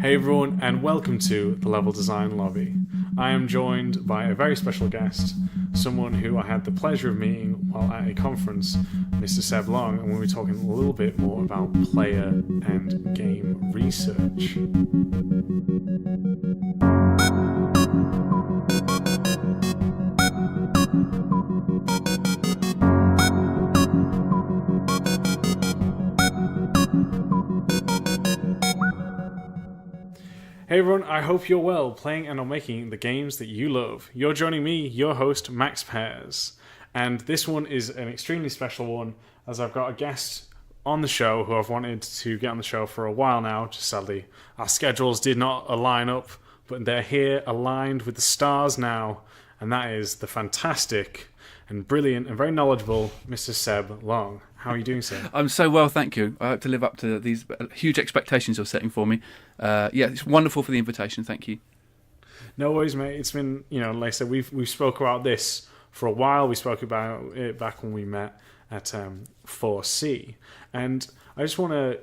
Hey everyone, and welcome to the Level Design Lobby. I am joined by a very special guest, someone who I had the pleasure of meeting while at a conference, Mr. Seb Long, and we'll be talking a little bit more about player and game research. Hey everyone, I hope you're well, playing and or making the games that you love. You're joining me, your host, Max Pears. And this one is an extremely special one, as I've got a guest on the show who I've wanted to get on the show for a while now. Just sadly, our schedules did not align up, but they're here, aligned with the stars now. And that is the fantastic and brilliant and very knowledgeable Mr. Seb Long. How are you doing, sir? I'm so well, thank you. I hope to live up to these huge expectations you're setting for me. It's wonderful for the invitation. Thank you. No worries, mate. It's been, like I said, we've spoke about this for a while. We spoke about it back when we met at 4C, and I just want to,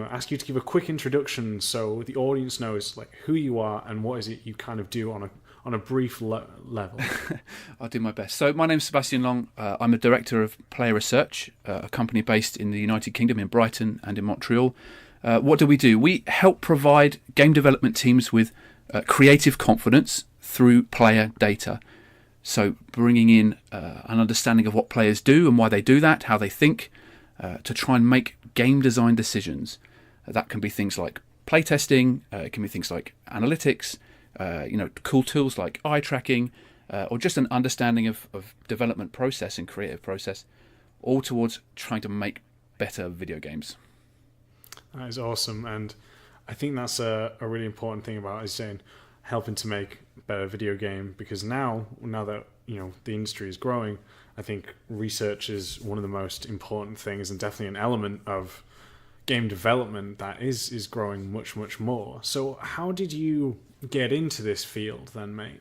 ask you to give a quick introduction so the audience knows like who you are and what is it you kind of do on a brief level. I'll do my best. So my name's Sebastian Long. I'm a director of PlayerResearch, a company based in the United Kingdom, in Brighton and in Montreal. What do? We help provide game development teams with creative confidence through player data. So bringing in an understanding of what players do and why they do that, how they think, to try and make game design decisions. That can be things like playtesting, it can be things like analytics, cool tools like eye tracking, or just an understanding of development process and creative process, all towards trying to make better video games. That is awesome, and I think that's a really important thing about, as saying, helping to make better video game, because now that the industry is growing, I think research is one of the most important things and definitely an element of game development that is growing much, much more. So how did you get into this field then, mate?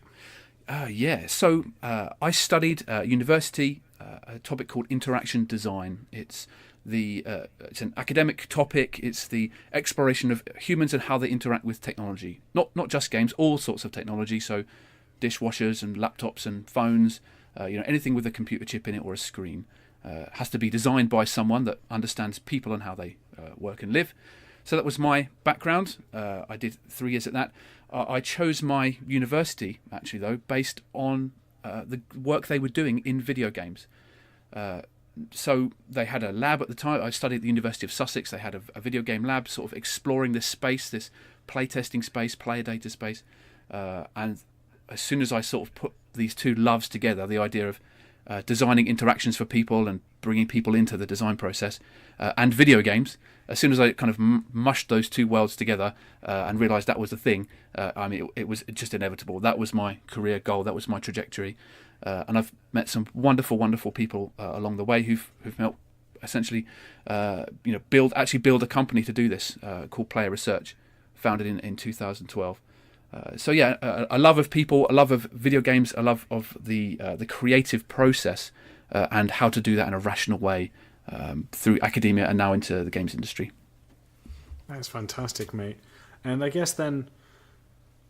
So I studied at university a topic called interaction design. It's an academic topic. It's the exploration of humans and how they interact with technology. Not just games, all sorts of technology. So dishwashers and laptops and phones, anything with a computer chip in it or a screen, has to be designed by someone that understands people and how they work and live. So that was my background. I did 3 years at that. I chose my university, actually, though, based on the work they were doing in video games. So they had a lab at the time. I studied at the University of Sussex. They had a video game lab sort of exploring this space, this playtesting space, player data space. And as soon as I sort of put these two loves together, the idea of designing interactions for people and bringing people into the design process, and video games, as soon as I kind of mushed those two worlds together and realised that was the thing, it was just inevitable. That was my career goal. That was my trajectory. And I've met some wonderful, wonderful people along the way who've helped essentially, build a company to do this called PlayerResearch, founded in 2012. A love of people, a love of video games, a love of the creative process, and how to do that in a rational way through academia and now into the games industry. That's fantastic, mate. And I guess then,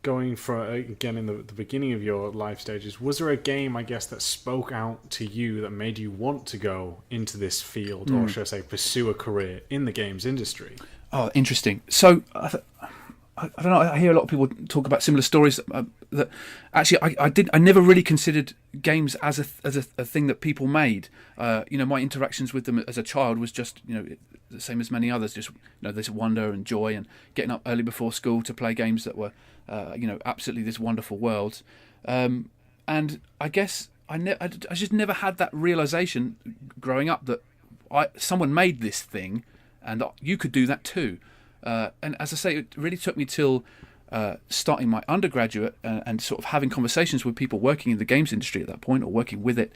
going for again in the beginning of your life stages, was there a game, I guess, that spoke out to you that made you want to go into this field, or should I say, pursue a career in the games industry? Oh, interesting. So I don't know. I hear a lot of people talk about similar stories. That actually, I never really considered games as a thing that people made. My interactions with them as a child was just the same as many others. Just this wonder and joy and getting up early before school to play games that were absolutely this wonderful world. And I guess I just never had that realization growing up that someone made this thing and you could do that too. And as I say, it really took me till starting my undergraduate and sort of having conversations with people working in the games industry at that point, or working with it,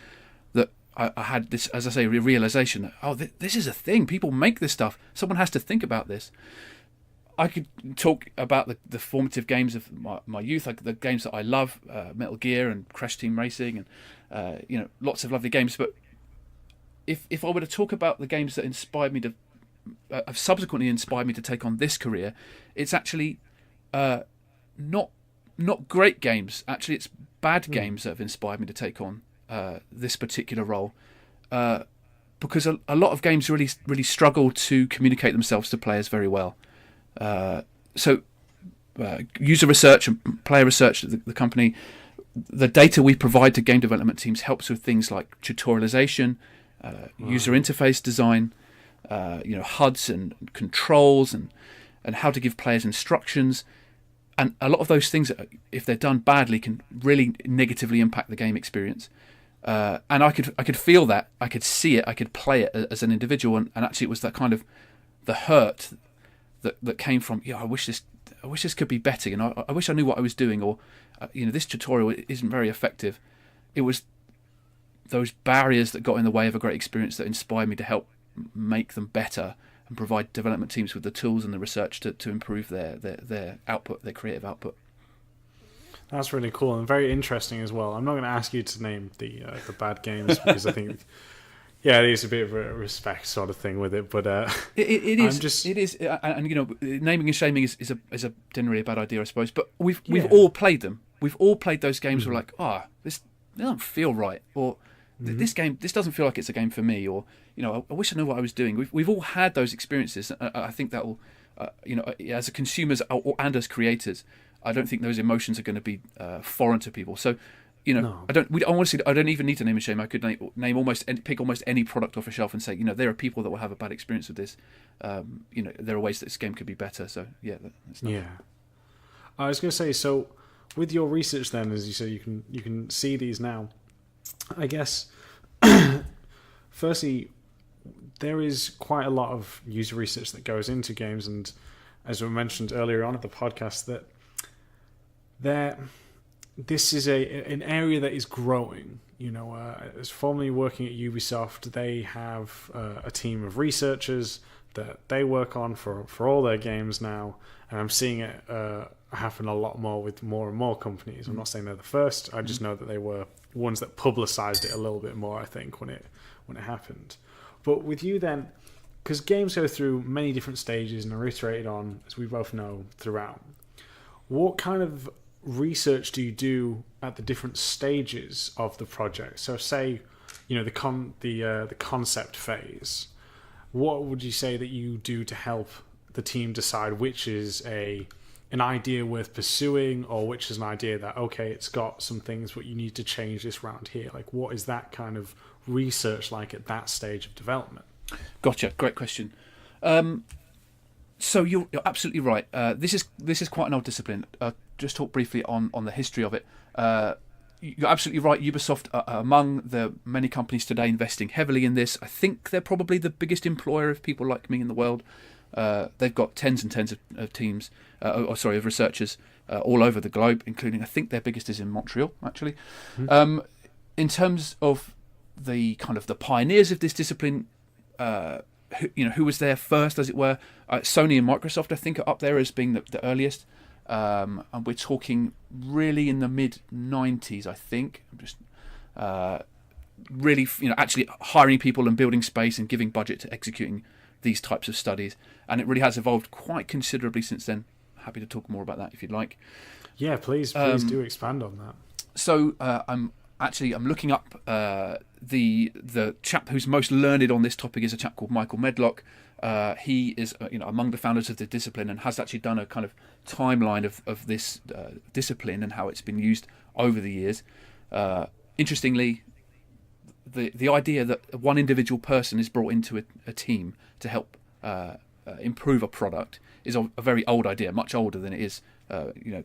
that I had this, as I say, realization that, this is a thing. People make this stuff. Someone has to think about this. I could talk about the formative games of my youth, like the games that I love, Metal Gear and Crash Team Racing, and lots of lovely games. But if I were to talk about the games that inspired me to have subsequently inspired me to take on this career, it's actually not great games. Actually, it's bad games that have inspired me to take on this particular role, because a lot of games really struggle to communicate themselves to players very well. So user research and player research, the company, the data we provide to game development teams helps with things like tutorialization, user interface design, HUDs and controls, and how to give players instructions. And a lot of those things, if they're done badly, can really negatively impact the game experience. And I could feel that, I could see it, I could play it as an individual, and actually it was that kind of the hurt that came from, I wish this could be better, I wish I knew what I was doing, or this tutorial isn't very effective. It was those barriers that got in the way of a great experience that inspired me to help make them better and provide development teams with the tools and the research to improve their output, their creative output. That's really cool and very interesting as well. I'm not going to ask you to name the bad games, because I think, there is a bit of a respect sort of thing with it. But it is, and naming and shaming is a generally a bad idea, I suppose. But we've all played them. We've all played those games. Where we're like, this doesn't feel right, or this doesn't feel like it's a game for me, or I wish I knew what I was doing. We've all had those experiences. I think that will, as consumers and as creators, I don't think those emotions are going to be foreign to people. So, no. I don't even need to name and shame. I could pick almost any product off a shelf and say, there are people that will have a bad experience with this. There are ways that this game could be better. So that's not. Yeah. I was going to say, so with your research, then, as you say, you can see these now. I guess, firstly, there is quite a lot of user research that goes into games, and as we mentioned earlier on at the podcast, that this is an area that is growing. As formerly working at Ubisoft, they have a team of researchers that they work on for all their games now, and I'm seeing it happen a lot more with more and more companies. I'm not saying they're the first. I just know that they were ones that publicized it a little bit more, I think, when it happened. But with you then, because games go through many different stages and are iterated on, as we both know, throughout, what kind of research do you do at the different stages of the project? So say, the concept phase. What would you say that you do to help the team decide which is an idea worth pursuing, or which is an idea that, okay, it's got some things, but you need to change this round here? Like, what is that kind of research like at that stage of development? Gotcha. Great question. So you're absolutely right. This is quite an old discipline. Just talk briefly on the history of it. You're absolutely right. Ubisoft are among the many companies today investing heavily in this. I think they're probably the biggest employer of people like me in the world. They've got tens and tens of teams, of researchers all over the globe, including, I think their biggest is in Montreal, actually. Mm-hmm. In terms of the kind of the pioneers of this discipline, who was there first, as it were, Sony and Microsoft, I think, are up there as being the earliest. And we're talking really in the mid-90s, I think. I'm just really, actually hiring people and building space and giving budget to executing these types of studies. And it really has evolved quite considerably since then. Happy to talk more about that if you'd like. Yeah, please do expand on that. So I'm looking up the chap who's most learned on this topic is a chap called Michael Medlock. He is among the founders of the discipline and has actually done a kind of timeline of this discipline and how it's been used over the years. Interestingly, the idea that one individual person is brought into a team to help improve a product is a very old idea, much older than it is,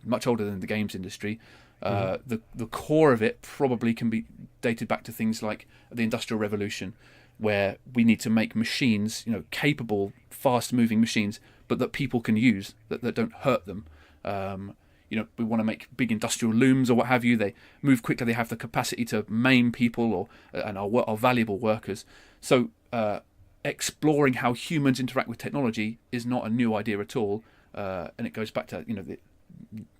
much older than the games industry. The core of it probably can be dated back to things like the Industrial Revolution, where we need to make machines, capable, fast-moving machines, but that people can use, that don't hurt them. We want to make big industrial looms or what have you. They move quickly. They have the capacity to maim people and are valuable workers. So exploring how humans interact with technology is not a new idea at all, and it goes back to the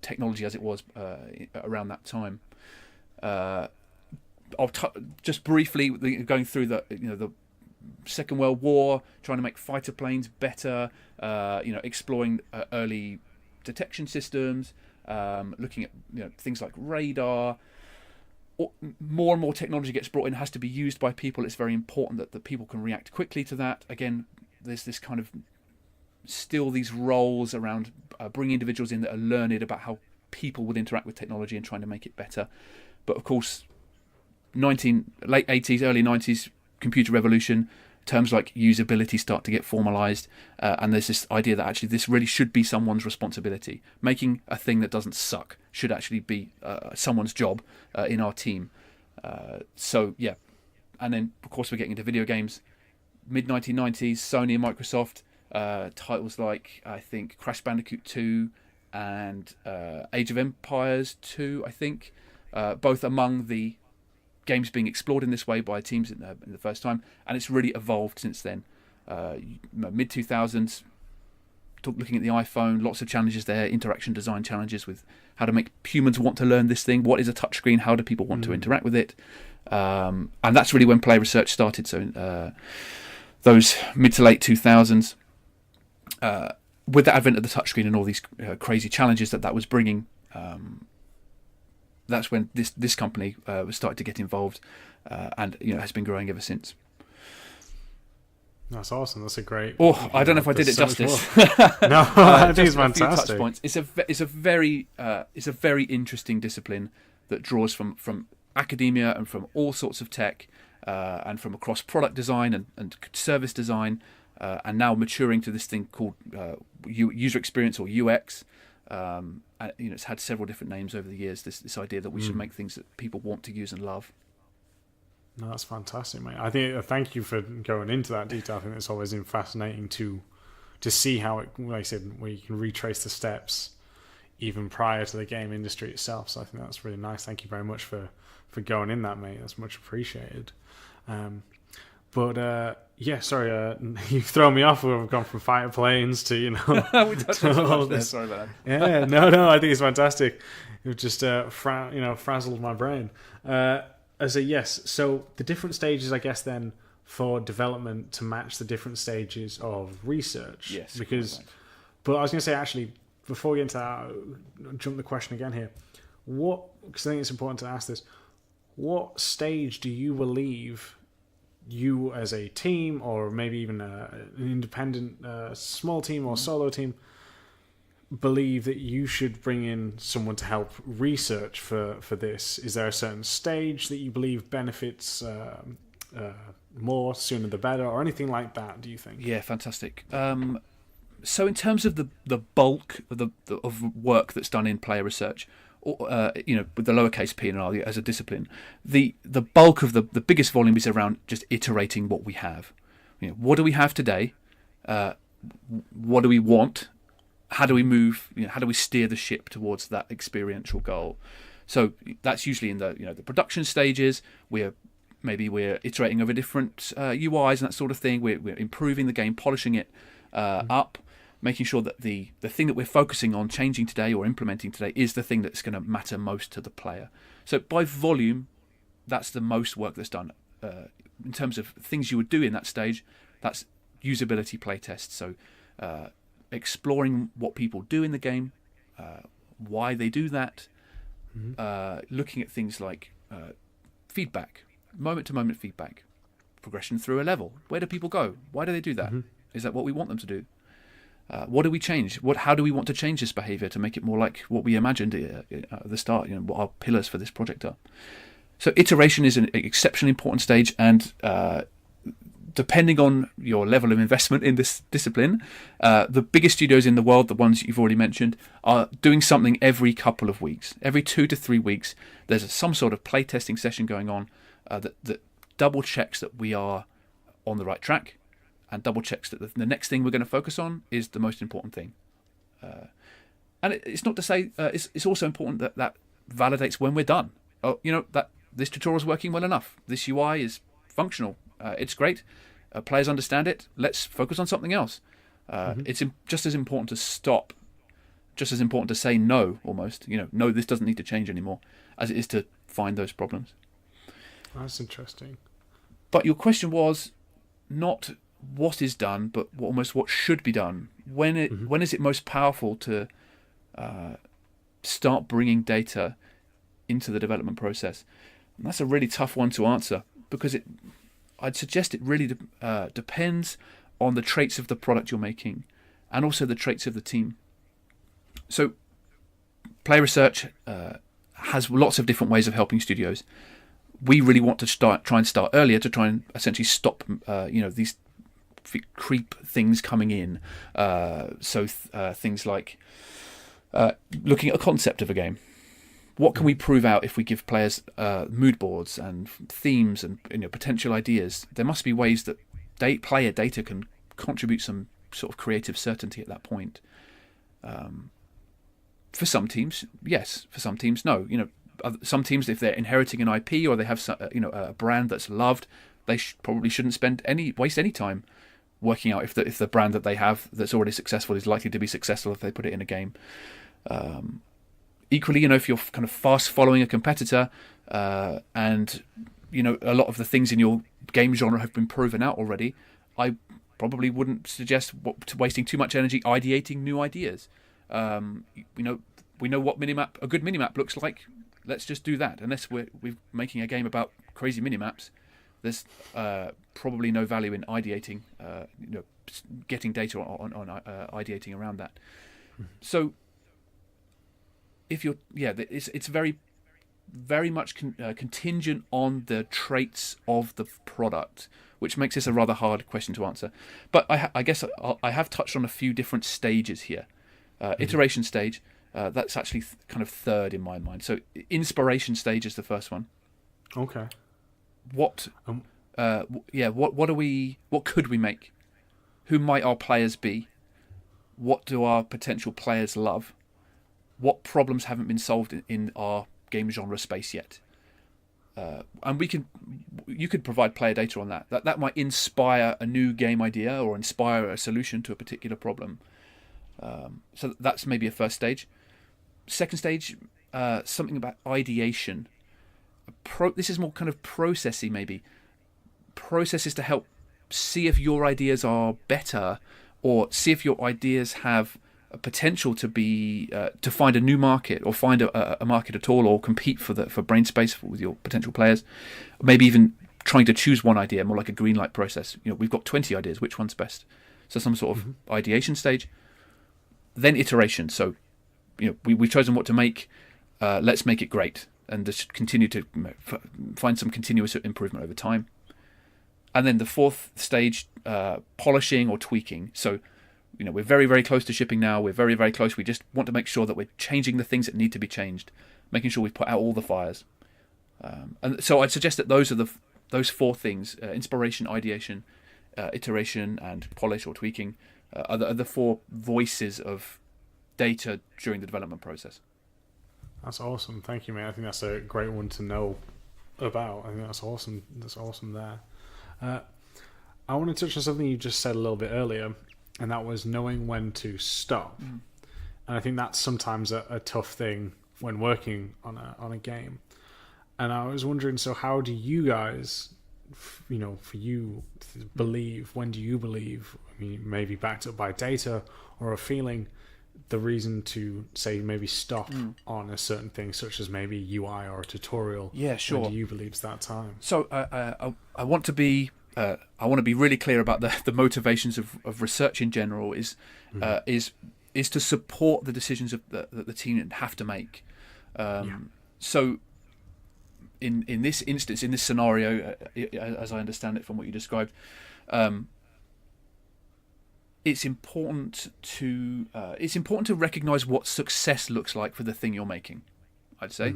technology as it was around that time. I'll just briefly going through the Second World War, trying to make fighter planes better, exploring early detection systems, looking at things like radar. More and more technology gets brought in, has to be used by people. It's very important that people can react quickly to that. Again, there's this kind of still these roles around bringing individuals in that are learned about how people would interact with technology and trying to make it better. But of course, late 80s, early 90s, computer revolution, terms like usability start to get formalized, and there's this idea that actually this really should be someone's responsibility. Making a thing that doesn't suck should actually be someone's job in our team. And then of course we're getting into video games. Mid-1990s, Sony and Microsoft, titles like, I think, Crash Bandicoot 2 and Age of Empires 2, I think, both among the games being explored in this way by teams in the first time, and it's really evolved since then. Mid-2000s, looking at the iPhone, lots of challenges there, interaction design challenges with how to make humans want to learn this thing. What is a touchscreen? How do people want to interact with it? And that's really when PlayerResearch started. So those mid to late 2000s, with the advent of the touchscreen and all these crazy challenges that was bringing, that's when this company was started to get involved, and has been growing ever since. That's awesome. That's a great. Oh, I don't know if I did it justice. No, I think it's fantastic. Touch points. It's a very interesting discipline that draws from academia and from all sorts of tech, and from across product design and service design, and now maturing to this thing called user experience or UX. And, it's had several different names over the years. This idea that we should make things that people want to use and love. No, that's fantastic, mate. I think thank you for going into that detail. I think it's always been fascinating to see how it, like I said, where you can retrace the steps even prior to the game industry itself. So I think that's really nice. Thank you very much for going in that, mate. That's much appreciated. Sorry, you've thrown me off. We've gone from fighter planes to, we touched on so much there. Sorry about that. Yeah, no, I think it's fantastic. It just frazzled my brain. So the different stages, I guess, then for development to match the different stages of research. Yes. But I was going to say, actually, before we get into that, jump the question again here. Because I think it's important to ask this, what stage do you believe you as a team, or maybe even an independent small team or solo team, believe that you should bring in someone to help research for this? Is there a certain stage that you believe benefits more, sooner the better, or anything like that, do you think? Yeah, fantastic. So in terms of the bulk of work that's done in PlayerResearch, with the lowercase p and r as a discipline, the bulk of the biggest volume is around just iterating what we have. What do we have today? What do we want? How do we move? How do we steer the ship towards that experiential goal? So that's usually in the production stages. We're iterating over different UIs and that sort of thing. We're improving the game, polishing it up, making sure that the thing that we're focusing on changing today or implementing today is the thing that's going to matter most to the player. So by volume, that's the most work that's done. In terms of things you would do in that stage, that's usability playtests. So exploring what people do in the game, why they do that, looking at things like feedback, moment-to-moment feedback, progression through a level. Where do people go? Why do they do that? Is that what we want them to do? What do we change? How do we want to change this behaviour to make it more like what we imagined at the start? What our pillars for this project are. So iteration is an exceptionally important stage, and depending on your level of investment in this discipline, the biggest studios in the world, the ones you've already mentioned, are doing something every couple of weeks. Every 2 to 3 weeks, there's some sort of playtesting session going on that double checks that we are on the right track, and double checks that the next thing we're going to focus on is the most important thing. And it's not to say it's also important that validates when we're done. That this tutorial is working well enough. This UI is functional. It's great. Players understand it. Let's focus on something else. It's just as important to stop, just as important to say no, almost. No, this doesn't need to change anymore, as it is to find those problems. That's interesting. But your question was, not what is done, but almost what should be done. When is it most powerful to start bringing data into the development process? And that's a really tough one to answer, because I'd suggest it really depends on the traits of the product you're making and also the traits of the team. So PlayerResearch has lots of different ways of helping studios. We really want to try and start earlier to try and essentially stop these creep things coming in. Things like looking at a concept of a game. What can we prove out if we give players mood boards and themes and potential ideas? There must be ways that player data can contribute some sort of creative certainty at that point. For some teams, yes. For some teams, no. Some teams, if they're inheriting an IP or they have a brand that's loved, they probably shouldn't waste any time working out if the brand that they have that's already successful is likely to be successful if they put it in a game. Equally, if you're kind of fast following a competitor, and a lot of the things in your game genre have been proven out already, I probably wouldn't suggest wasting too much energy ideating new ideas. We know what a good minimap looks like. Let's just do that. Unless we're making a game about crazy minimaps, there's probably no value in ideating, getting data on ideating around that. So if you're, it's very, very much contingent on the traits of the product, which makes this a rather hard question to answer. But I guess I have touched on a few different stages here. Iteration stage, that's actually kind of third in my mind. So inspiration stage is the first one. Okay. What could we make? Who might our players be? What do our potential players love? What problems haven't been solved in our game genre space yet? And you could provide player data on that. That might inspire a new game idea or inspire a solution to a particular problem. So that's maybe a first stage. Second stage, something about ideation. This is more kind of processy, maybe. Processes to help see if your ideas are better, or see if your ideas have a potential to be to find a new market, or find a market at all, or compete for brain space with your potential players. Maybe even trying to choose one idea, more like a green light process. We've got 20 ideas, which one's best? So some sort of ideation stage. Then iteration. So we've chosen what to make. Let's make it great, and just continue to find some continuous improvement over time. And then the fourth stage, polishing or tweaking. So we're very, very close to shipping now. We're very, very close. We just want to make sure that we're changing the things that need to be changed, making sure we put out all the fires. And so I'd suggest that those are those four things: inspiration, ideation, iteration, and polish or tweaking are the four voices of data during the development process. That's awesome. Thank you, mate. I think that's a great one to know about. I think that's awesome. That's awesome there. I want to touch on something you just said a little bit earlier, and that was knowing when to stop. And I think that's sometimes a tough thing when working on a game. And I was wondering, so how do you guys, for you, believe? When do you believe? I mean, maybe backed up by data or a feeling, the reason to say maybe stop on a certain thing, such as maybe UI or a tutorial. Yeah, sure. When do you believe it's that time? So I want to be really clear about the motivations of research in general is to support the decisions that the team have to make. So in this instance, in this scenario, as I understand it from what you described, it's important to recognize what success looks like for the thing you're making, I'd say.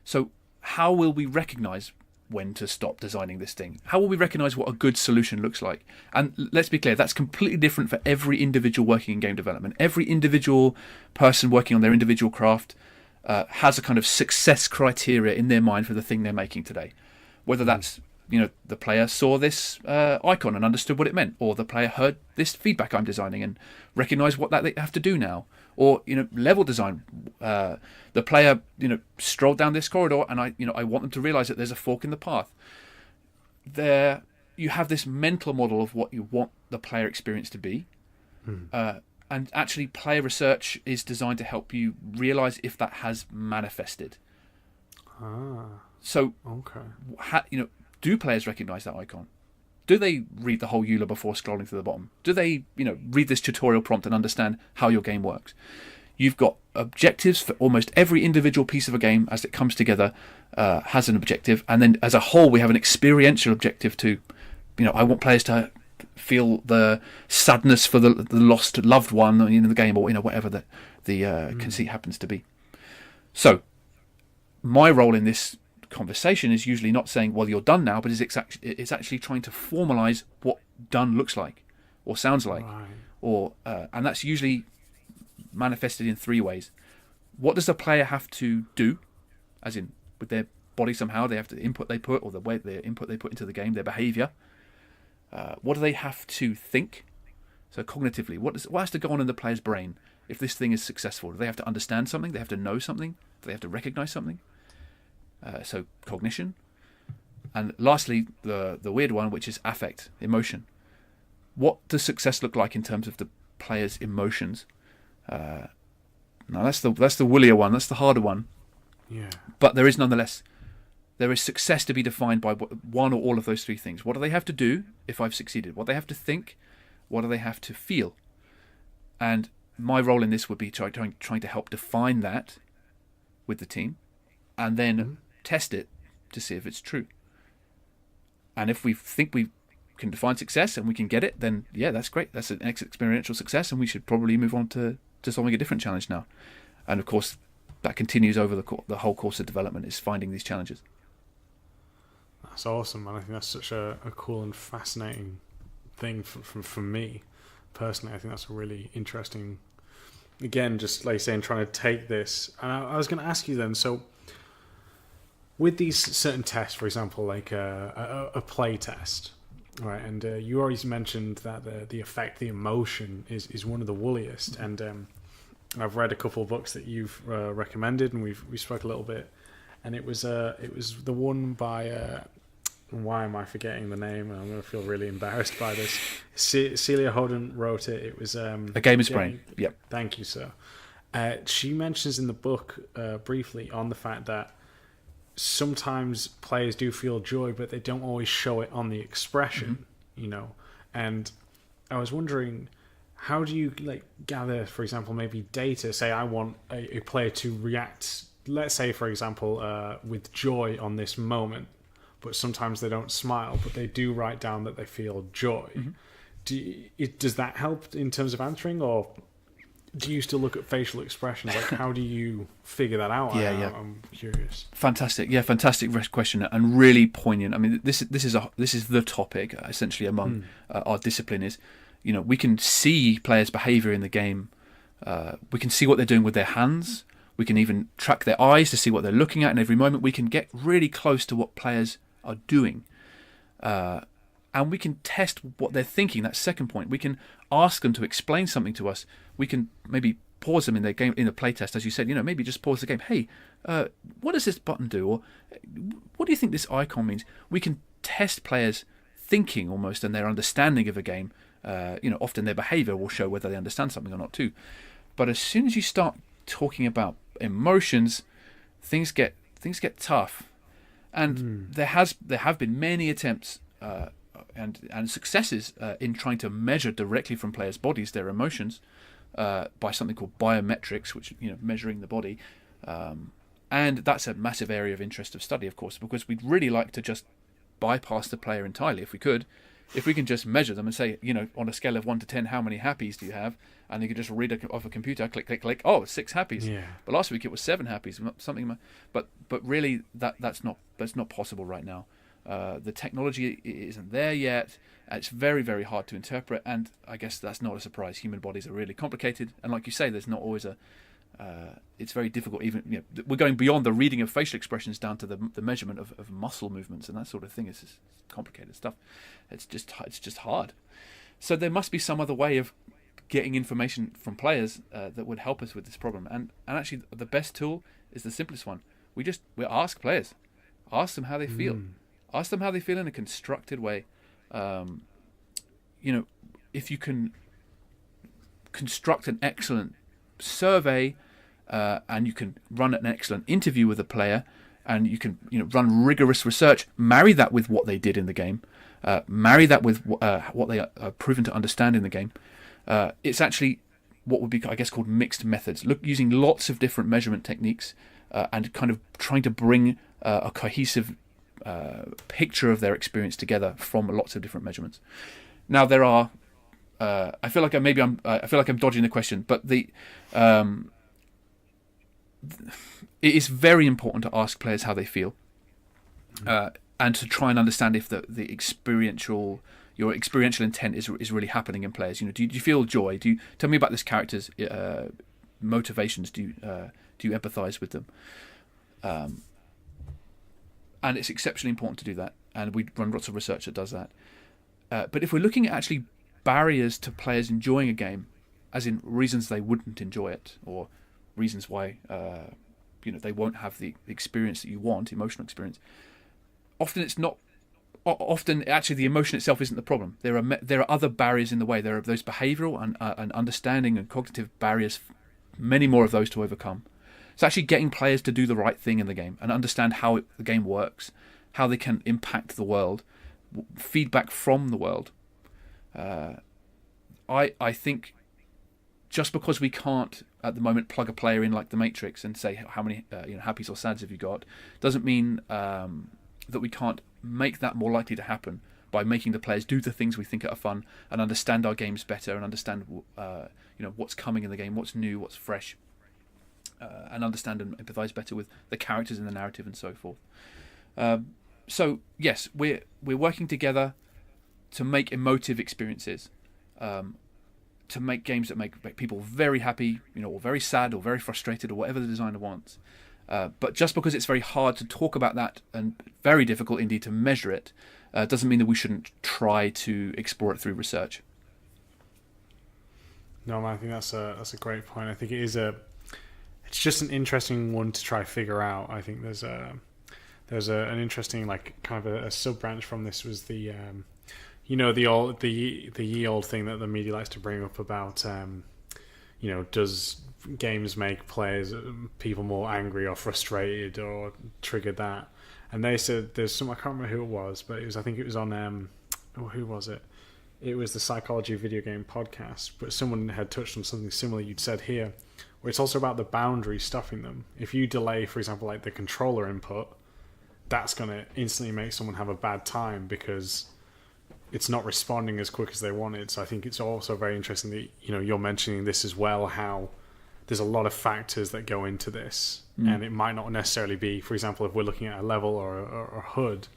So how will we recognize when to stop designing this thing? How will we recognize what a good solution looks like? And let's be clear, that's completely different for every individual working in game development. Every individual person working on their individual craft has a kind of success criteria in their mind for the thing they're making today. Whether that's the player saw this icon and understood what it meant, or the player heard this feedback I'm designing and recognized what that they have to do now, or level design. The player strolled down this corridor and I want them to realize that there's a fork in the path. you have this mental model of what you want the player experience to be. And actually, player research is designed to help you realize if that has manifested. So, Okay. do players recognize that icon? Do they read the whole EULA before scrolling to the bottom? Do they, read this tutorial prompt and understand how your game works? You've got objectives for almost every individual piece of a game as it comes together, has an objective. And then as a whole, we have an experiential objective to, I want players to feel the sadness for the lost loved one in the game, or whatever the conceit happens to be. So my role in this conversation is usually not saying, well, you're done now, but it's actually trying to formalize what done looks like or sounds like. Or and that's usually manifested in three ways. What does the player have to do, as in with their body somehow, they have to input they put, or the way the input they put into the game, their behavior. What do they have to think? So cognitively, what has to go on in the player's brain if this thing is successful? Do they have to understand something? Do they have to know something? Do they have to recognize something? So cognition. And lastly, the weird one, which is affect, emotion. What does success look like in terms of the player's emotions? Now that's the woollier one. That's the harder one. Yeah. But there is nonetheless. There is success to be defined by one or all of those three things. What do they have to do if I've succeeded? What do they have to think? What do they have to feel? And my role in this would be trying to help define that with the team, and then test it to see if it's true. And if we think we can define success and we can get it, then yeah, that's great. That's an experiential success, and we should probably move on to solving a different challenge now. And of course, that continues over the whole course of development, is finding these challenges. That's awesome, and I think that's such a cool and fascinating thing for me personally. I think that's a really interesting, again, just like saying, trying to take this. And I was going to ask you then, so with these certain tests, for example, like a play test, right? And you already mentioned that the effect, the emotion is one of the woolliest. And I've read a couple of books that you've recommended, and we spoke a little bit. And it was the one by why am I forgetting the name? I'm going to feel really embarrassed by this. Celia Hoden wrote it. It was A Gamer's Brain. Yep. Thank you, sir. She mentions in the book briefly on the fact that sometimes players do feel joy, but they don't always show it on the expression, And I was wondering, how do you gather, for example, maybe data? Say I want a player to react, let's say, for example, with joy on this moment, but sometimes they don't smile, but they do write down that they feel joy. Does that help in terms of answering, or do you still look at facial expressions? How do you figure that out? Yeah. I'm curious. Fantastic question, and really poignant. I mean, this is the topic essentially among our discipline. Is we can see players' behaviour in the game. We can see what they're doing with their hands. We can even track their eyes to see what they're looking at in every moment. We can get really close to what players are doing. And we can test what they're thinking. That second point. We can ask them to explain something to us. We can maybe pause them in their game, in the playtest, as you said. Maybe just pause the game. Hey, what does this button do? Or what do you think this icon means? We can test players' thinking almost and their understanding of a game. Often their behaviour will show whether they understand something or not too. But as soon as you start talking about emotions, things get tough, and there have been many attempts and successes in trying to measure directly from players' bodies their emotions by something called biometrics, which measuring the body, and that's a massive area of interest of study, of course, because we'd really like to just bypass the player entirely if we could. If we can just measure them and say, on a scale of 1 to 10, how many happies do you have? And you can just read off a computer, click, click, click. Oh, 6 happies. Yeah. But last week it was 7 happies. Something. But really, that's not possible right now. The technology isn't there yet. It's very, very hard to interpret. And I guess that's not a surprise. Human bodies are really complicated. And like you say, there's not always it's very difficult. Even we're going beyond the reading of facial expressions down to the measurement of muscle movements and that sort of thing. It's just complicated stuff. It's just hard. So there must be some other way of getting information from players that would help us with this problem. And actually, the best tool is the simplest one. We ask players, ask them how they feel, ask them how they feel in a constructed way. if you can construct an excellent survey, and you can run an excellent interview with a player, and you can run rigorous research, marry that with what they did in the game, marry that with what they are proven to understand in the game. It's actually what would be, I guess, called mixed methods. Using lots of different measurement techniques and kind of trying to bring a cohesive picture of their experience together from lots of different measurements. Now there are. I feel like I'm dodging the question, but it is very important to ask players how they feel, and to try and understand if your experiential intent is really happening in players. Do you feel joy? Tell me about this character's motivations? Do you empathise with them? And it's exceptionally important to do that, and we run lots of research that does that. But if we're looking at actually barriers to players enjoying a game, as in reasons they wouldn't enjoy it, or reasons why they won't have the experience that you want, emotional experience. Often it's not. Often actually the emotion itself isn't the problem. There are other barriers in the way. There are those behavioural and understanding and cognitive barriers, many more of those to overcome. It's actually getting players to do the right thing in the game and understand how the game works, how they can impact the world, feedback from the world. I think just because we can't at the moment plug a player in like the Matrix and say how many happies or sads have you got, doesn't mean that we can't make that more likely to happen by making the players do the things we think are fun and understand our games better and understand what's coming in the game, what's new, what's fresh, and understand and empathise better with the characters in the narrative and so forth. So yes, we're working together to make emotive experiences, to make games that make people very happy, or very sad, or very frustrated, or whatever the designer wants. But just because it's very hard to talk about that and very difficult indeed to measure it, doesn't mean that we shouldn't try to explore it through research. No, I think that's a great point. I think it's just an interesting one to try to figure out. I think there's an interesting kind of a sub branch from this was the ye old thing that the media likes to bring up about does games make people more angry or frustrated or trigger that? And they said there's some, I can't remember who it was, but I think it was on who was it? It was the Psychology of Video Game podcast, but someone had touched on something similar you'd said here, where it's also about the boundaries stuffing them. If you delay, for example, like the controller input, that's going to instantly make someone have a bad time because it's not responding as quick as they wanted. So I think it's also very interesting that you're mentioning this as well, how there's a lot of factors that go into this, and it might not necessarily be, for example, if we're looking at a level or a HUD,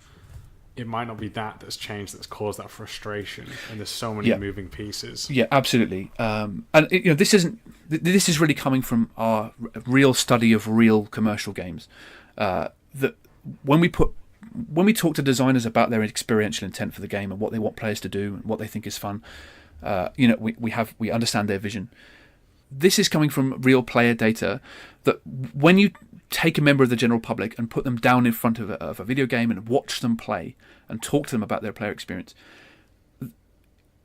it might not be that's changed that's caused that frustration, and there's so many moving pieces. Yeah, absolutely. And this is really coming from our real study of real commercial games. That when we talk to designers about their experiential intent for the game and what they want players to do and what they think is fun, we understand their vision. This is coming from real player data, that when you take a member of the general public and put them down in front of a video game and watch them play and talk to them about their player experience,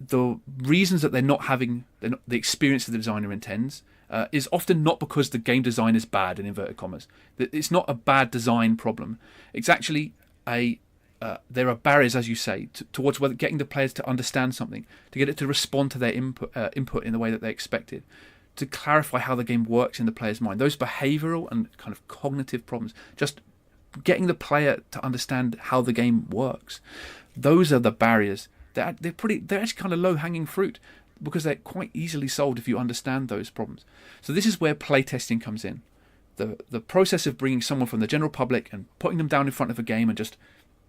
the reasons that they're not having the experience that the designer intends is often not because the game design is bad, in inverted commas. It's not a bad design problem. It's actually there are barriers, as you say, towards getting the players to understand something, to get it to respond to their input in the way that they expected, to clarify how the game works in the player's mind. Those behavioural and kind of cognitive problems, just getting the player to understand how the game works. Those are the barriers. They're actually kind of low-hanging fruit because they're quite easily solved if you understand those problems. So this is where playtesting comes in. The process of bringing someone from the general public and putting them down in front of a game and just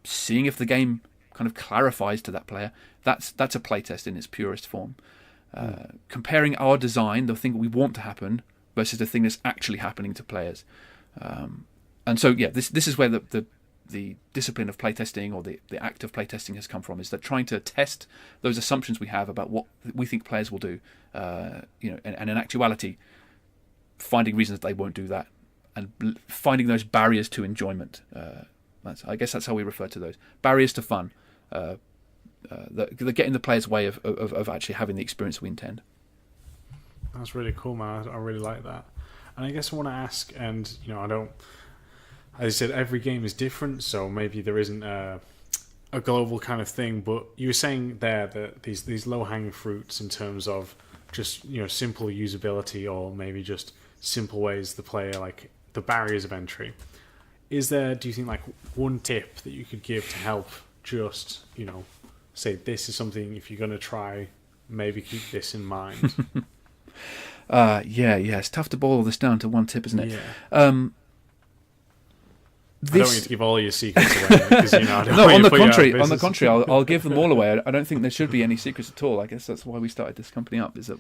seeing if the game kind of clarifies to that player, that's a playtest in its purest form. Comparing our design, the thing that we want to happen, versus the thing that's actually happening to players. And so, this is where the discipline of playtesting, or the act of playtesting, has come from, is that trying to test those assumptions we have about what we think players will do, and in actuality, finding reasons that they won't do that, and finding those barriers to enjoyment. I guess that's how we refer to those. Barriers to fun. that get in the player's way of actually having the experience we intend. That's really cool, man. I really like that. And I guess I want to ask, and I don't. As I said, every game is different, so maybe there isn't a global kind of thing. But you were saying there that these low hanging fruits in terms of just simple usability, or maybe just simple ways the player, like the barriers of entry. Is there, do you think, like one tip that you could give to help just say this is something, if you're going to try, maybe keep this in mind? It's tough to boil this down to one tip, isn't it? Yeah. I don't want you to give all your secrets away, because I don't no, want on you the to put contrary, you out of business. I'll give them all away. I don't think there should be any secrets at all. I guess that's why we started this company up. Is that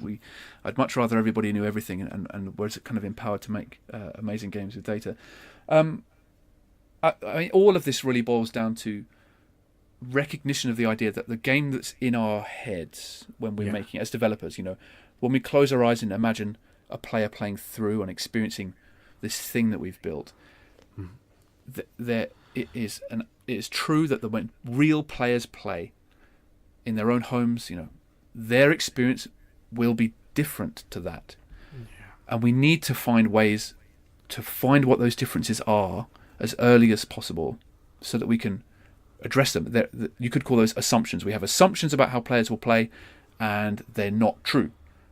I'd much rather everybody knew everything and was kind of empowered to make amazing games with data. I mean, all of this really boils down to recognition of the idea that the game that's in our heads when we're making it as developers, when we close our eyes and imagine a player playing through and experiencing this thing that we've built, it is true that when real players play in their own homes, their experience will be different to that. And we need to find ways to find what those differences are as early as possible so that we can address them. You could call those assumptions. We have assumptions about how players will play, and they're not true,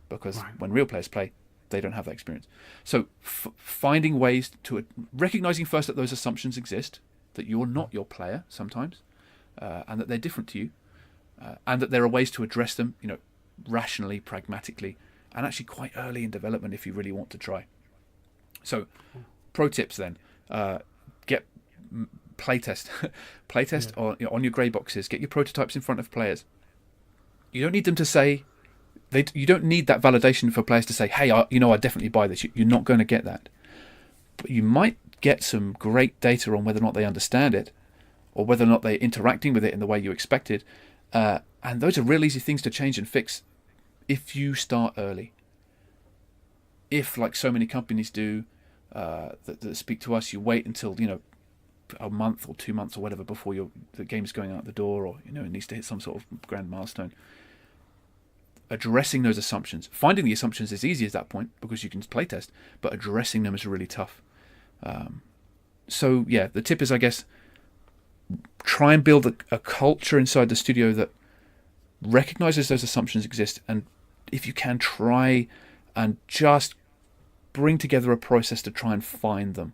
because when real players play, they don't have that experience. So finding ways to recognizing first that those assumptions exist, that you're not your player sometimes, and that they're different to you, and that there are ways to address them, rationally, pragmatically, and actually quite early in development if you really want to try. So, pro tips then: get playtest on your grey boxes. Get your prototypes in front of players. You don't need them to say. You don't need that validation for players to say, "Hey, I definitely buy this." You're not going to get that, but you might get some great data on whether or not they understand it, or whether or not they're interacting with it in the way you expected. And those are real easy things to change and fix if you start early. If, like so many companies do, that speak to us, you wait until a month or 2 months or whatever before the game's going out the door, or it needs to hit some sort of grand milestone. Addressing those assumptions, finding the assumptions is easy at that point because you can playtest, but addressing them is really tough. The tip is, I guess, try and build a culture inside the studio that recognizes those assumptions exist, and if you can, try and just bring together a process to try and find them.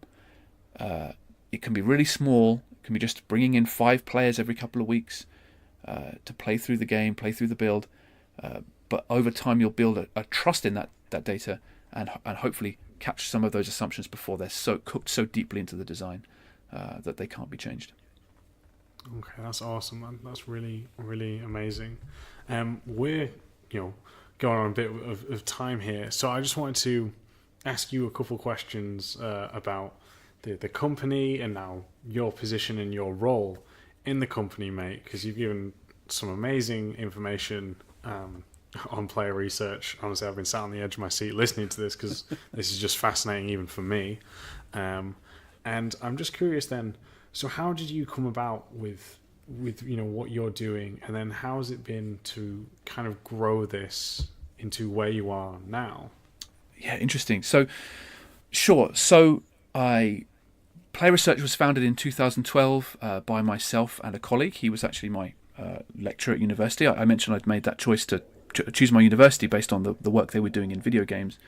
It can be really small. It can be just bringing in 5 players every couple of weeks to play through the game, play through the build. But over time, you'll build a trust in that data, and hopefully catch some of those assumptions before they're cooked so deeply into the design that they can't be changed. Okay, that's awesome, man. That's really, really amazing. We're going on a bit of time here, so I just wanted to ask you a couple questions about the company and now your position and your role in the company, mate, because you've given some amazing information on player research. Honestly, I've been sat on the edge of my seat listening to this because this is just fascinating even for me. And I'm just curious then, so how did you come about with what you're doing, and then how has it been to kind of grow this into where you are now? Yeah, interesting. So, sure. So PlayerResearch was founded in 2012 by myself and a colleague. He was actually my lecturer at university. I mentioned I'd made that choice to choose my university based on the work they were doing in video games.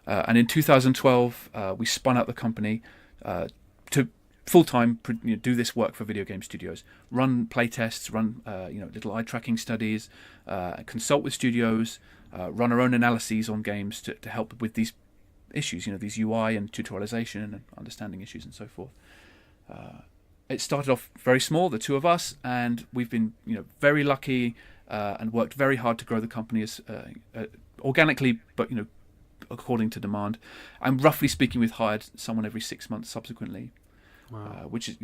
And in 2012, we spun out the company to full-time do this work for video game studios, run playtests, run little eye tracking studies, consult with studios, run our own analyses on games to help with these issues, these UI and tutorialization and understanding issues and so forth. It started off very small, the two of us, and we've been very lucky and worked very hard to grow the company as organically, but according to demand. And roughly speaking, we've hired someone every 6 months subsequently. Wow. Which is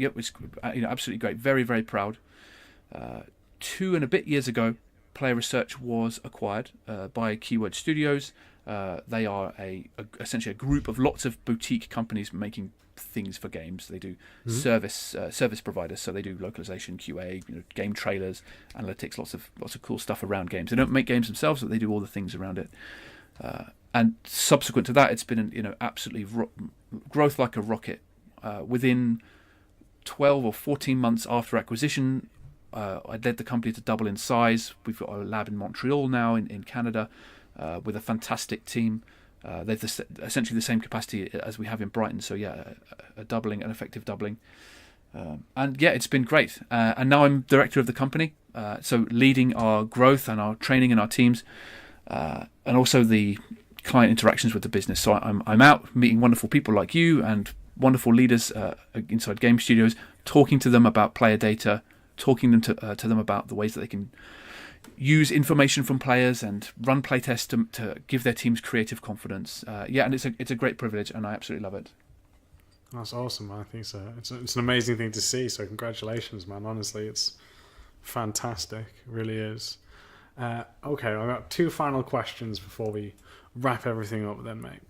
absolutely great. Very, very proud. 2 and a bit years ago, PlayerResearch was acquired by Keyword Studios, They are essentially a group of lots of boutique companies making things for games. They do service providers, so they do localization, QA, game trailers, analytics, lots of cool stuff around games. They don't make games themselves, but they do all the things around it. And subsequent to that, it's been absolutely growth like a rocket. Within 12 or 14 months after acquisition, I led the company to double in size. We've got a lab in Montreal now in Canada with a fantastic team. They've essentially the same capacity as we have in Brighton. So an effective doubling. And it's been great. And now I'm director of the company, so leading our growth and our training and our teams, and also the client interactions with the business. So I'm out meeting wonderful people like you and wonderful leaders inside game studios, talking to them about player data, talking to them about the ways that they can use information from players and run playtests to give their teams creative confidence. And it's a great privilege, and I absolutely love it. That's awesome. I think so. It's an amazing thing to see. So congratulations, man. Honestly, it's fantastic. It really is. Okay, I've got two final questions before we wrap everything up then, mate.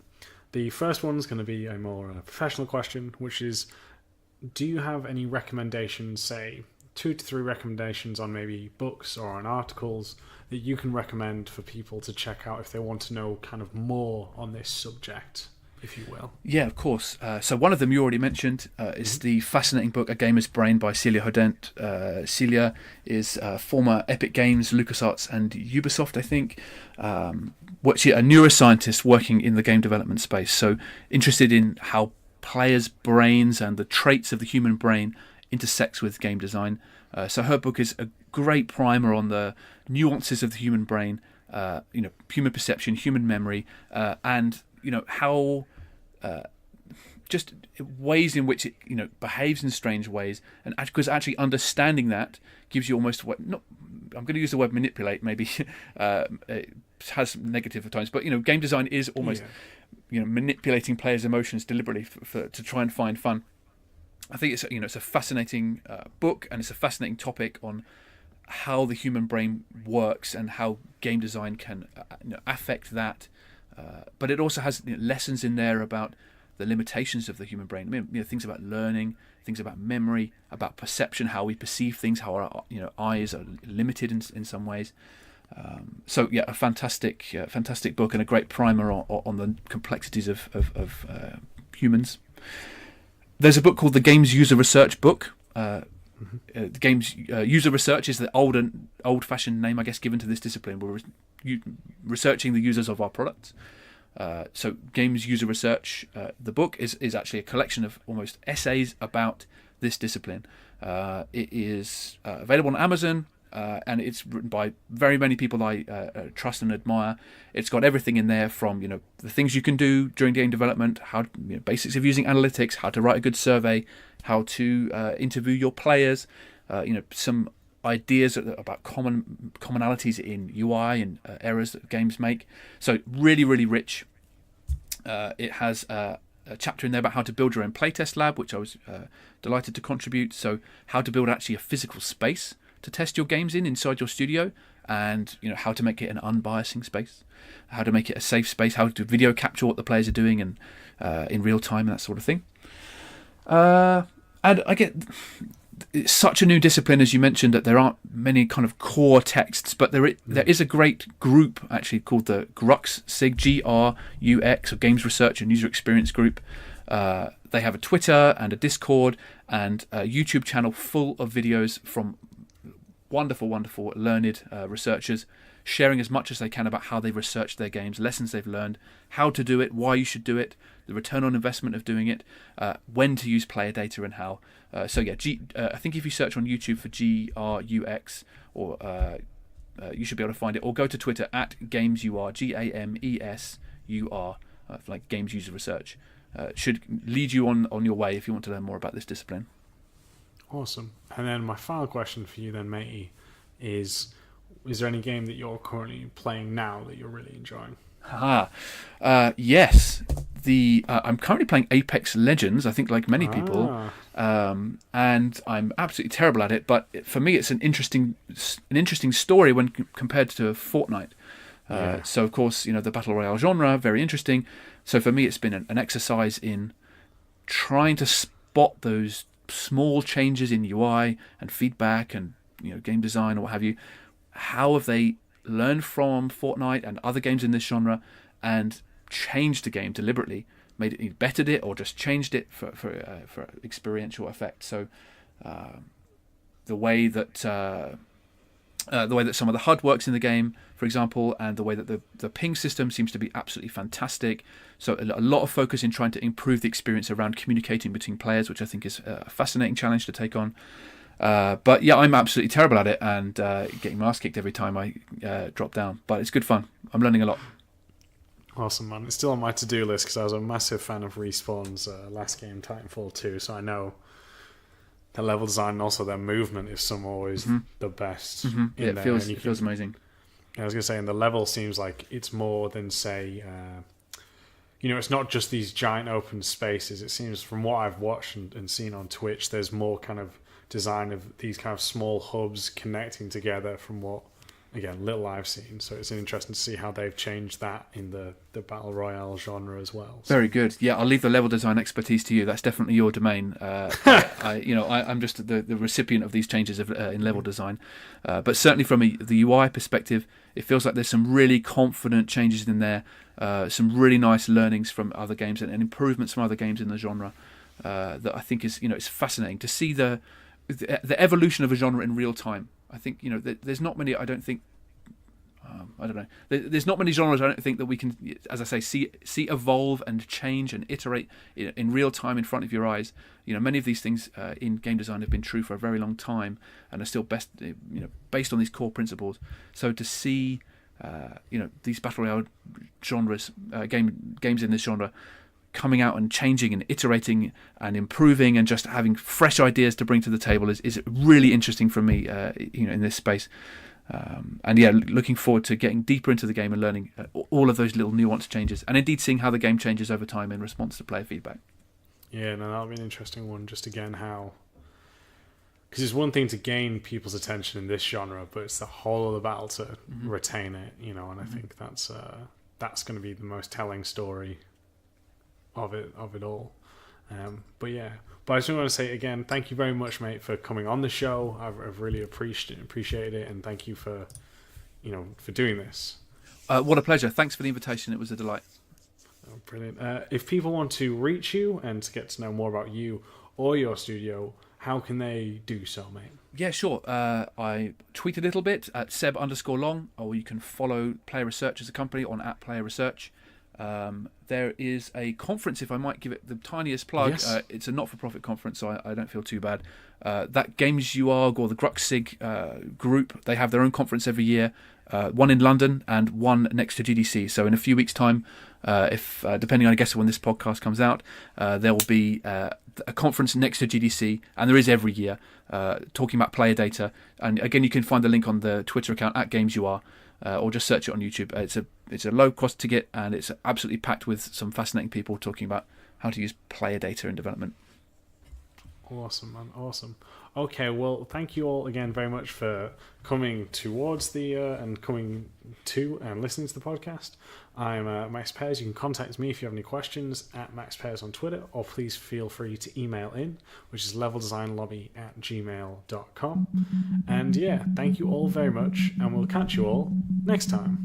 The first one's going to be a more professional question, which is, do you have any recommendations, say 2 to 3 recommendations on maybe books or on articles that you can recommend for people to check out if they want to know kind of more on this subject, if you will? Yeah, of course. So one of them you already mentioned is the fascinating book A Gamer's Brain by Celia Hodent. Celia is former Epic Games, LucasArts and Ubisoft, I think. She's a neuroscientist working in the game development space. So interested in how players' brains and the traits of the human brain intersects with game design. So her book is a great primer on the nuances of the human brain, human perception, human memory, and how just ways in which it behaves in strange ways, and because actually understanding that gives you almost I'm going to use the word manipulate, maybe it has some negative at times, but game design is almost manipulating players' emotions deliberately to try and find fun. I think it's a fascinating book, and it's a fascinating topic on how the human brain works and how game design can affect that. But it also has lessons in there about the limitations of the human brain. I mean, things about learning, things about memory, about perception, how we perceive things, how our eyes are limited in some ways. A fantastic book and a great primer on the complexities of humans. There's a book called The Games User Research book. The Games User Research is the old-fashioned name, I guess, given to this discipline. We're researching the users of our products. So Games User Research, the book, is actually a collection of almost essays about this discipline. It is available on Amazon, and it's written by very many people I trust and admire. It's got everything in there from the things you can do during game development, how basics of using analytics, how to write a good survey, how to interview your players, some ideas about commonalities in UI and errors that games make. So really, really rich. It has a chapter in there about how to build your own playtest lab, which I was delighted to contribute. So how to build actually a physical space to test your games inside your studio, and how to make it an unbiasing space, how to make it a safe space, how to video capture what the players are doing and in real time and that sort of thing. And I get it's such a new discipline, as you mentioned, that there aren't many kind of core texts, but there is a great group actually called the GRUX, GRUX, or Games Research and User Experience Group. They have a Twitter and a Discord and a YouTube channel full of videos from wonderful, learned researchers sharing as much as they can about how they researched their games, lessons they've learned, how to do it, why you should do it, the return on investment of doing it, when to use player data and how. I think if you search on YouTube for GRUX, or you should be able to find it, or go to Twitter at GamesUR, GAMESUR, like Games User Research. Should lead you on your way if you want to learn more about this discipline. Awesome. And then my final question for you then, matey, is there any game that you're currently playing now that you're really enjoying? Yes. I'm currently playing Apex Legends, I think, like many people, and I'm absolutely terrible at it. But for me, it's an interesting story when compared to Fortnite. So, of course, the Battle Royale genre, very interesting. So for me, it's been an exercise in trying to spot those small changes in UI and feedback and game design or what have you. How have they learned from Fortnite and other games in this genre and changed the game deliberately, bettered it, or just changed it for experiential effect? So the way that some of the HUD works in the game, for example, and the way that the ping system seems to be absolutely fantastic. So a lot of focus in trying to improve the experience around communicating between players, which I think is a fascinating challenge to take on. But yeah, I'm absolutely terrible at it and getting my ass kicked every time I drop down. But it's good fun. I'm learning a lot. Awesome, man. It's still on my to-do list because I was a massive fan of Respawn's last game, Titanfall 2, so I know the level design and also their movement is always the best. Yeah, it feels amazing. I was going to say, and the level seems like it's more than, say, it's not just these giant open spaces. It seems, from what I've watched and seen on Twitch, there's more kind of design of these kind of small hubs connecting together from what, again, little I've seen. So it's interesting to see how they've changed that in the Battle Royale genre as well. So. Very good. Yeah, I'll leave the level design expertise to you. That's definitely your domain. I'm just the recipient of these changes in level design. But certainly from the UI perspective, it feels like there's some really confident changes in there, some really nice learnings from other games and improvements from other games in the genre that I think is, it's fascinating to see the evolution of a genre in real time. I think there's not many. I don't think. I don't know. There's not many genres I don't think that we can, as I say, see evolve and change and iterate in real time in front of your eyes. Many of these things in game design have been true for a very long time and are still based on these core principles. So to see these battle royale genres, games in this genre, coming out and changing and iterating and improving and just having fresh ideas to bring to the table is really interesting for me, in this space. And yeah, looking forward to getting deeper into the game and learning all of those little nuanced changes, and indeed seeing how the game changes over time in response to player feedback. Yeah, no, that'll be an interesting one. Just again, because it's one thing to gain people's attention in this genre, but it's the whole of the battle to retain it. And I think that's going to be the most telling story of it all. But I just want to say again, thank you very much, mate, for coming on the show. I've really appreciated it, and thank you for doing this. What a pleasure. Thanks for the invitation. It was a delight. Oh, brilliant. If people want to reach you and to get to know more about you or your studio, how can they do so, mate? Yeah, sure. I tweet a little bit at Seb_Long, or you can follow PlayerResearch as a company on @PlayerResearch. There is a conference, if I might give it the tiniest plug. Yes. It's a not-for-profit conference, so I don't feel too bad. That Games.org or the Gruxig group, they have their own conference every year, one in London and one next to GDC. So in a few weeks' time, if depending on, I guess, when this podcast comes out, there will be a conference next to GDC, and there is every year, talking about player data. And again, you can find the link on the Twitter account @GamesUR. Or just search it on YouTube. It's a low cost ticket, and it's absolutely packed with some fascinating people talking about how to use player data in development. Awesome, man. Awesome. Okay, well, thank you all again very much for coming towards and coming to and listening to the podcast. I'm Max Pears. You can contact me if you have any questions @MaxPears on Twitter, or please feel free to email in, which is leveldesignlobby@gmail.com. And yeah, thank you all very much, and we'll catch you all next time.